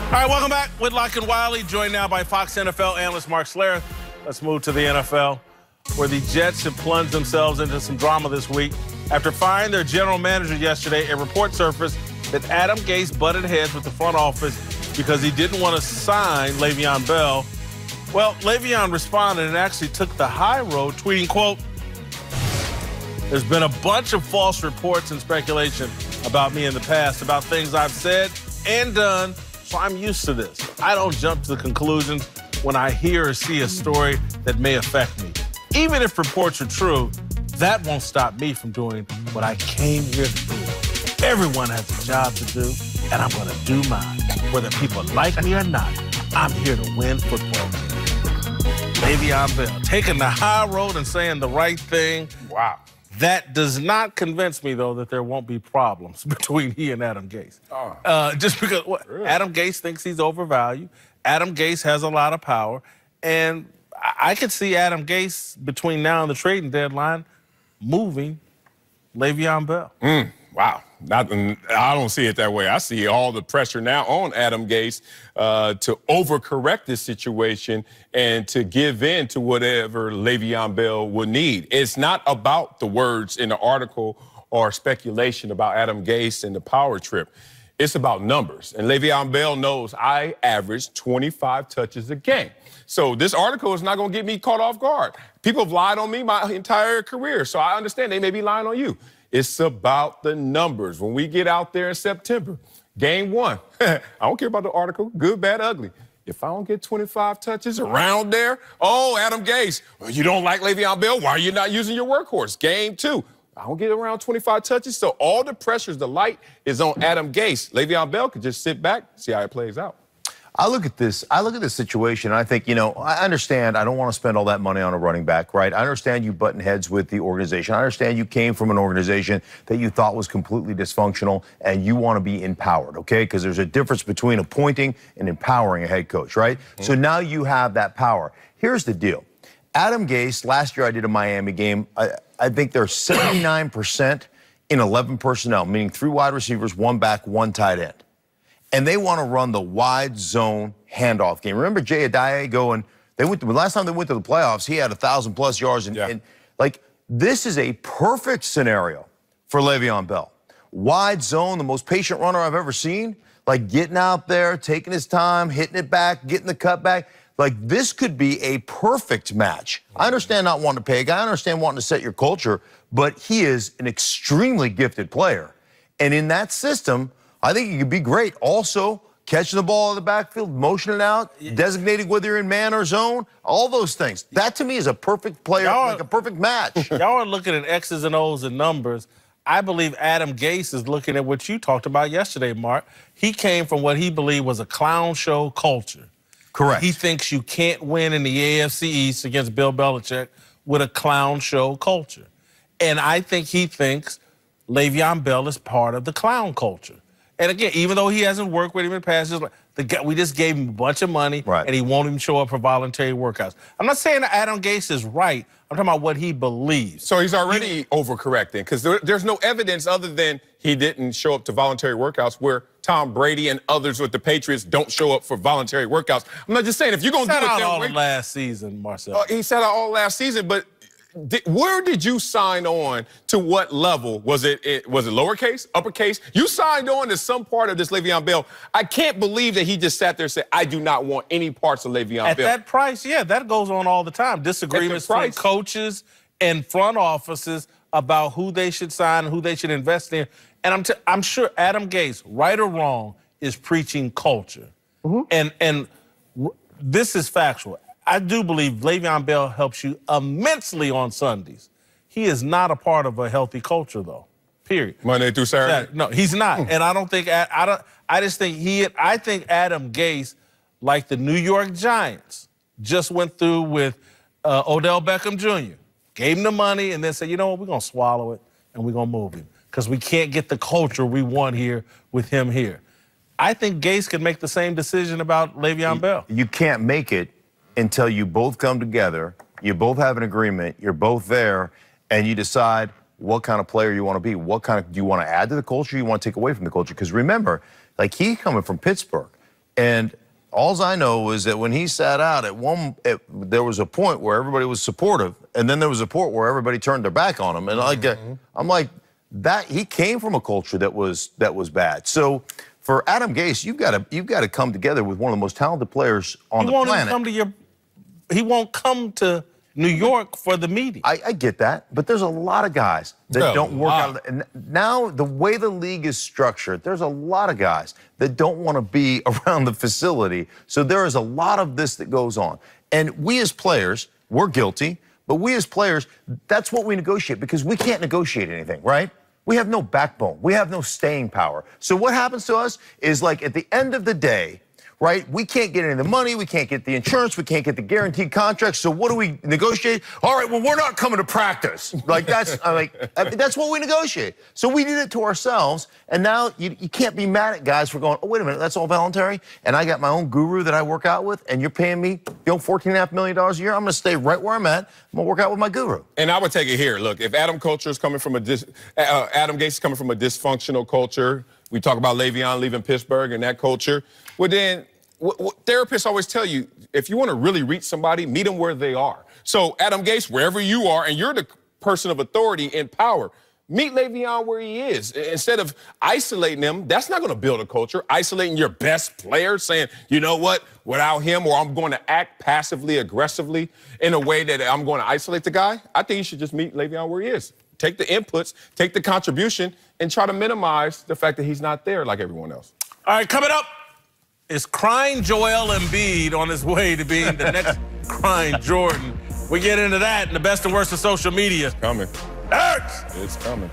All right, welcome back. Whitlock and Wiley, joined now by Fox NFL analyst Mark Schlereth. Let's move to the NFL, where the Jets have plunged themselves into some drama this week. After firing their general manager yesterday, a report surfaced that Adam Gase butted heads with the front office because he didn't want to sign Le'Veon Bell. Well, Le'Veon responded and actually took the high road, tweeting, quote, "There's been a bunch of false reports and speculation about me in the past, about things I've said and done, so I'm used to this. I don't jump to the conclusions when I hear or see a story that may affect me. Even if reports are true, that won't stop me from doing what I came here to do. Everyone has a job to do, and I'm going to do mine. Whether people like me or not, I'm here to win football games." Le'Veon Bell taking the high road and saying the right thing. Wow. That does not convince me, though, that there won't be problems between he and Adam Gase. Just because really? Adam Gase thinks he's overvalued. Adam Gase has a lot of power. And I could see Adam Gase, between now and the trading deadline, moving Le'Veon Bell. Wow. I don't see it that way. I see all the pressure now on Adam Gase to overcorrect this situation and to give in to whatever Le'Veon Bell would need. It's not about the words in the article or speculation about Adam Gase and the power trip. It's about numbers. And Le'Veon Bell knows I average 25 touches a game. So this article is not going to get me caught off guard. People have lied on me my entire career, so I understand they may be lying on you. It's about the numbers. When we get out there in September, game one, I don't care about the article, good, bad, ugly. If I don't get 25 touches around there, oh, Adam Gase, well, you don't like Le'Veon Bell, why are you not using your workhorse? Game two, I don't get around 25 touches, so all the pressures, the light is on Adam Gase. Le'Veon Bell could just sit back, see how it plays out. I look at this situation, and I think, I understand I don't want to spend all that money on a running back, right? I understand you button heads with the organization. I understand you came from an organization that you thought was completely dysfunctional, and you want to be empowered, okay? Because there's a difference between appointing and empowering a head coach, right? So now you have that power. Here's the deal. Adam Gase, last year I did a Miami game. I think they're 79% in 11 personnel, meaning 3 wide receivers, 1 back, 1 tight end. And they want to run the wide zone handoff game. Remember Jay Ajayi going, last time they went to the playoffs, he had 1,000+ yards. And this is a perfect scenario for Le'Veon Bell. Wide zone, the most patient runner I've ever seen. Like getting out there, taking his time, hitting it back, getting the cut back. Like this could be a perfect match. I understand not wanting to pay a guy. I understand wanting to set your culture. But he is an extremely gifted player. And in that system, I think he could be great. Also, catching the ball in the backfield, motioning out, designating whether you're in man or zone, all those things. That, to me, is a perfect player, like a perfect match. Y'all are looking at X's and O's and numbers. I believe Adam Gase is looking at what you talked about yesterday, Mark. He came from what he believed was a clown show culture. Correct. He thinks you can't win in the AFC East against Bill Belichick with a clown show culture. And I think he thinks Le'Veon Bell is part of the clown culture. And again, even though he hasn't worked with him in the past, we just gave him a bunch of money, and he won't even show up for voluntary workouts. I'm not saying that Adam Gase is right. I'm talking about what he believes. So he's already overcorrecting, because there's no evidence other than he didn't show up to voluntary workouts, where Tom Brady and others with the Patriots don't show up for voluntary workouts. I'm not just saying, if you're going to do it that way. He sat out all last season, Marcel. He sat out all last season, but where did you sign on to what level? Was it lowercase, uppercase? You signed on to some part of this Le'Veon Bell. I can't believe that he just sat there and said, I do not want any parts of Le'Veon Bell. At that price, yeah, that goes on all the time. Disagreements between coaches and front offices about who they should sign and who they should invest in. And I'm sure Adam Gase, right or wrong, is preaching culture. And this is factual. I do believe Le'Veon Bell helps you immensely on Sundays. He is not a part of a healthy culture, though. Period. Monday through Saturday? No, he's not. And I don't think I think Adam Gase, like the New York Giants, just went through with Odell Beckham Jr. Gave him the money and then said, you know what, we're gonna swallow it and we're gonna move him because we can't get the culture we want here with him here. I think Gase could make the same decision about Le'Veon Bell. You can't make it until you both come together, you both have an agreement, you're both there, and you decide what kind of player you want to be. Do you want to add to the culture, you want to take away from the culture? Because remember, like he's coming from Pittsburgh. And all I know is that when he sat out, there was a point where everybody was supportive, and then there was a point where everybody turned their back on him. And I'm like, that he came from a culture that was bad. So for Adam Gase, you've got to come together with one of the most talented players on the planet. He won't come to New York for the meeting. I get that, but there's a lot of guys that don't work out. And now, the way the league is structured, there's a lot of guys that don't want to be around the facility. So there is a lot of this that goes on. And we as players, we're guilty, but we as players, that's what we negotiate, because we can't negotiate anything, right? We have no backbone. We have no staying power. So what happens to us is, like, at the end of the day, right? We can't get any of the money. We can't get the insurance. We can't get the guaranteed contracts. So what do we negotiate? All right, well, we're not coming to practice. Like, that's that's what we negotiate. So we did it to ourselves. And now you can't be mad at guys for going, oh, wait a minute, that's all voluntary. And I got my own guru that I work out with, and you're paying me, $14.5 million a year. I'm going to stay right where I'm at. I'm going to work out with my guru. And I would take it here. Look, if Adam Gase is coming from a dysfunctional culture, we talk about Le'Veon leaving Pittsburgh and that culture. Well, then, what therapists always tell you, if you want to really reach somebody, meet them where they are. So, Adam Gase, wherever you are, and you're the person of authority and power, meet Le'Veon where he is. Instead of isolating him, that's not going to build a culture. Isolating your best player, saying, you know what, without him, or I'm going to act passively, aggressively in a way that I'm going to isolate the guy. I think you should just meet Le'Veon where he is. Take the inputs, take the contribution, and try to minimize the fact that he's not there like everyone else. All right, coming up, is crying Joel Embiid on his way to being the next crying Jordan? We get into that and the best and worst of social media. It's coming. Hurts! It's coming.